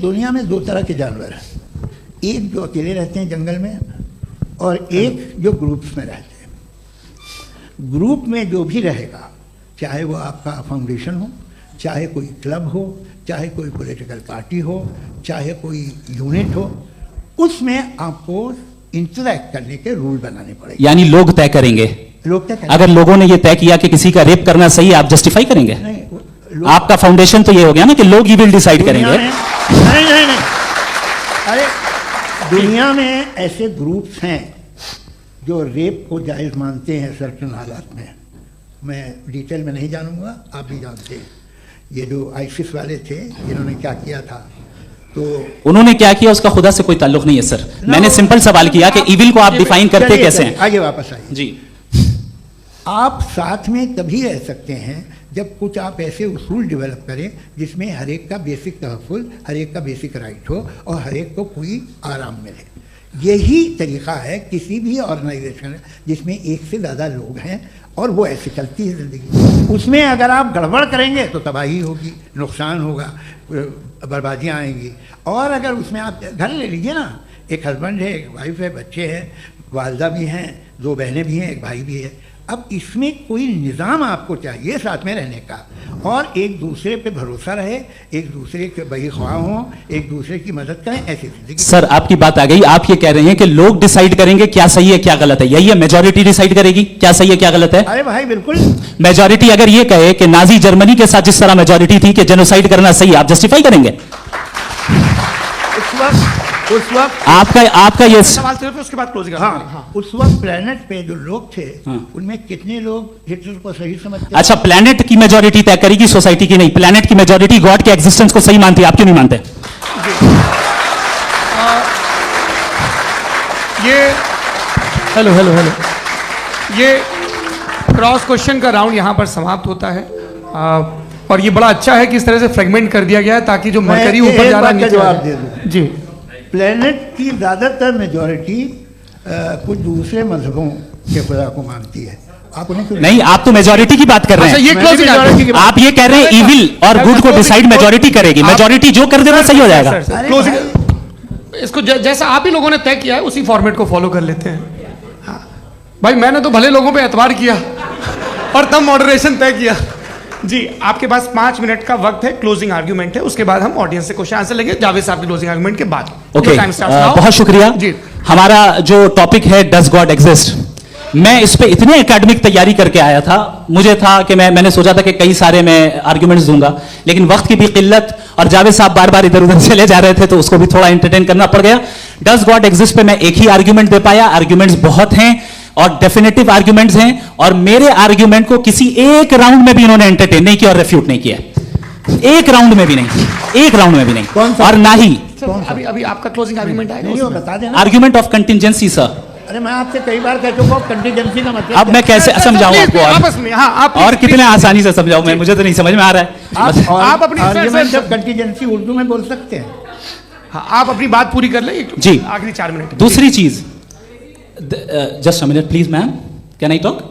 दुनिया में दो तरह के जानवर हैं, एक जो अकेले रहते हैं जंगल में और एक जो ग्रुप्स में रहते हैं। ग्रुप में जो भी रहेगा, चाहे वो आपका फाउंडेशन हो, चाहे कोई क्लब हो, चाहे कोई पॉलिटिकल पार्टी हो, चाहे कोई यूनिट हो, उसमें आपको इंटरैक्ट करने के रूल बनाने पड़ेंगे। यानी लोग तय करेंगे। लोग तय करेंगे। अगर लोगों ने ये तय किया कि किसी का रेप करना सही है, आप जस्टिफाई करेंगे? नहीं, आपका फाउंडेशन तो ये हो गया ना कि लोग ही विल डिसाइड करेंगे। नहीं, अरे दुनिया में ऐसे ग्रुप्स हैं जो रेप को जायज़ मानते हैं सर्टेन हालात में। मैं डिटेल में नहीं जानूंगा, आप भी जानते हैं। ये जो आईसिस वाले थे, इन्होंने क्या किया था, तो उन्होंने क्या किया उसका खुदा से कोई ताल्लुक नहीं है सर। मैंने सिंपल सवाल किया कि इविल को आप डिफाइन करते कैसे हैं? आगे वापस आइए जी। आप साथ में तभी रह सकते हैं जब कुछ आप ऐसे उसूल डेवलप करें जिसमें हर एक का बेसिक तहफ़्फ़ुज़, हर एक का बेसिक राइट हो और हर एक को कोई आराम मिले। यही तरीक़ा है किसी भी ऑर्गेनाइजेशन जिसमें एक से ज़्यादा लोग हैं और वो ऐसे चलती है ज़िंदगी। उसमें अगर आप गड़बड़ करेंगे तो तबाही होगी, नुकसान होगा, बर्बादियाँ आएंगी। और अगर उसमें आप घर ले लीजिए ना, एक हस्बैंड है, एक वाइफ है, बच्चे हैं, वालदा भी हैं, दो बहनें भी हैं, एक भाई भी है। अब इसमें कोई निज़ाम आपको चाहिए साथ में रहने का, और एक दूसरे पे भरोसा रहे, एक दूसरे के बहीख्वाह हों, एक दूसरे की मदद करें, ऐसी जिंदगी। सर आपकी बात आ गई। आप ये कह रहे हैं कि लोग डिसाइड करेंगे क्या सही है क्या गलत है, यही है? मेजॉरिटी डिसाइड करेगी क्या सही है क्या गलत है? अरे भाई बिल्कुल। मेजॉरिटी अगर ये कहे कि नाजी जर्मनी के साथ जिस तरह मेजॉरिटी थी कि जेनोसाइड करना सही, आप जस्टिफाई करेंगे? उस वक्त आपका ये सवाल सिर्फ उसके बाद क्लोजिंग। हाँ, उस वक्त प्लेनेट पे जो लोग थे, उनमें कितने लोग हिटलर को सही समझते? अच्छा, प्लेनेट की मेजॉरिटी तय करेगी, सोसाइटी की नहीं। प्लेनेट की मेजॉरिटी गॉड के एग्जिस्टेंस को सही मानती है, आप क्यों नहीं मानते? हेलो ये क्रॉस क्वेश्चन का राउंड यहाँ पर समाप्त होता है। और ये बड़ा अच्छा है कि इस तरह से फ्रेगमेंट कर दिया गया है ताकि जो मरकरी ऊपर जा रहा है जवाब दे दूं। जी। प्लेनेट की ज़्यादातर मेजॉरिटी कुछ दूसरे मजहबों के खुदा को मानती है। आप उन्हें क्यों नहीं, आप तो मेजॉरिटी की बात कर रहे हैं। अच्छा, ये क्लोजिंग आप ये कह रहे हैं इविल और गुड को डिसाइड मेजॉरिटी करेगी। मेजॉरिटी जो कर दे वो सही हो जाएगा। क्लोजिंग इसको जैसा आप ही लोगों ने तय किया है उसी फॉर्मेट को फॉलो कर लेते हैं। हाँ भाई, मैंने तो भले लोगों पे एतबार किया और तब मॉडरेशन तय किया। जी, आपके पास 5 मिनट का वक्त है, क्लोजिंग आर्ग्यूमेंट है, उसके बाद हम ऑडियंस से क्वेश्चन आंसर लेंगे जावेद साहब के क्लोजिंग आर्ग्यूमेंट के बाद। ओके, बहुत शुक्रिया जी। हमारा जो टॉपिक है डज गॉड एग्जिस्ट, मैं इस पे इतने एकेडमिक तैयारी करके आया था। मुझे था कि मैंने सोचा था कि कई सारे मैं आर्ग्यूमेंट्स दूंगा, लेकिन वक्त की भी किल्लत और जावेद साहब बार बार इधर उधर चले जा रहे थे तो उसको भी थोड़ा एंटरटेन करना पड़ गया। डज गॉड एग्जिस्ट पे मैं एक ही आर्ग्यूमेंट दे पाया। आर्ग्यूमेंट्स बहुत हैं और डेफिनेटिव आर्ग्यूमेंट्स हैं, और मेरे आर्ग्यूमेंट को किसी एक राउंड में भी इन्होंने एंटरटेन नहीं किया और रेफ्यूट नहीं किया। एक राउंड में भी नहीं, एक राउंड में भी नहीं। और ना ही अभी आपका क्लोजिंग आर्ग्यूमेंट आएगा, बता देना। Argument of contingency sir. अरे मैं आपसे कई बार कह चुका हूं कंटिजेंसी का मतलब। अब मैं कैसे समझाऊं आपको? आपस में हाँ, आप और कितने आसानी से समझाऊं मैं? मुझे तो नहीं समझ में आ रहा है। आप अपनी आर्ग्यूमेंट ऑफ कंटिजेंसी उर्दू में बोल सकते हैं। हाँ, आप अपनी बात पूरी कर लें जी, आखिरी 4 मिनट। दूसरी चीज, just a minute please ma'am, can I talk?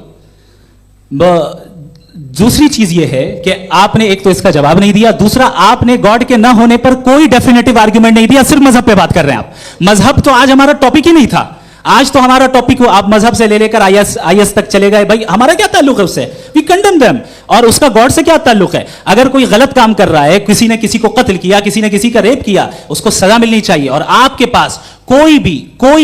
दूसरी चीज ये है कि आपने एक तो इसका जवाब नहीं दिया, दूसरा आपने गॉड के ना होने पर कोई डेफिनेटिव आर्ग्यूमेंट नहीं दिया। सिर्फ मजहब पे बात कर रहे हैं आप। मजहब तो आज हमारा टॉपिक ही नहीं था। आज तो हमारा टॉपिक हो, आप मजहब से ले लेकर आईएस तक चले गए। भाई हमारा क्या ताल्लुक है उससे? We condemn them. और उसका गॉड से क्या ताल्लुक है? अगर कोई गलत काम कर रहा है, किसी ने किसी को कत्ल किया, किसी ने किसी का रेप किया, उसको सजा मिलनी चाहिए। और आपके पास कोई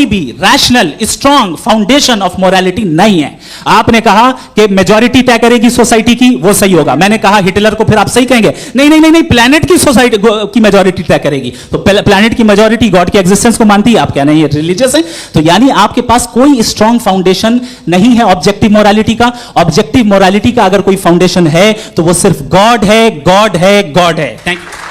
भी rational strong foundation of morality नहीं है। आपने कहा कि मेजॉरिटी तय करेगी सोसाइटी की, वो सही होगा। मैंने कहा हिटलर को फिर आप सही कहेंगे? नहीं, प्लैनेट की सोसाइटी की मेजॉरिटी तय करेगी। तो प्लैनेट की मेजॉरिटी गॉड के एग्जिस्टेंस को मानती है, आप कहना है रिलीजियस है। तो यानी आपके पास कोई स्ट्रॉन्ग फाउंडेशन नहीं है ऑब्जेक्टिव मोरालिटी का। ऑब्जेक्टिव मोरालिटी का अगर कोई फाउंडेशन है तो वो सिर्फ गॉड है, गॉड है, गॉड है। Thank you.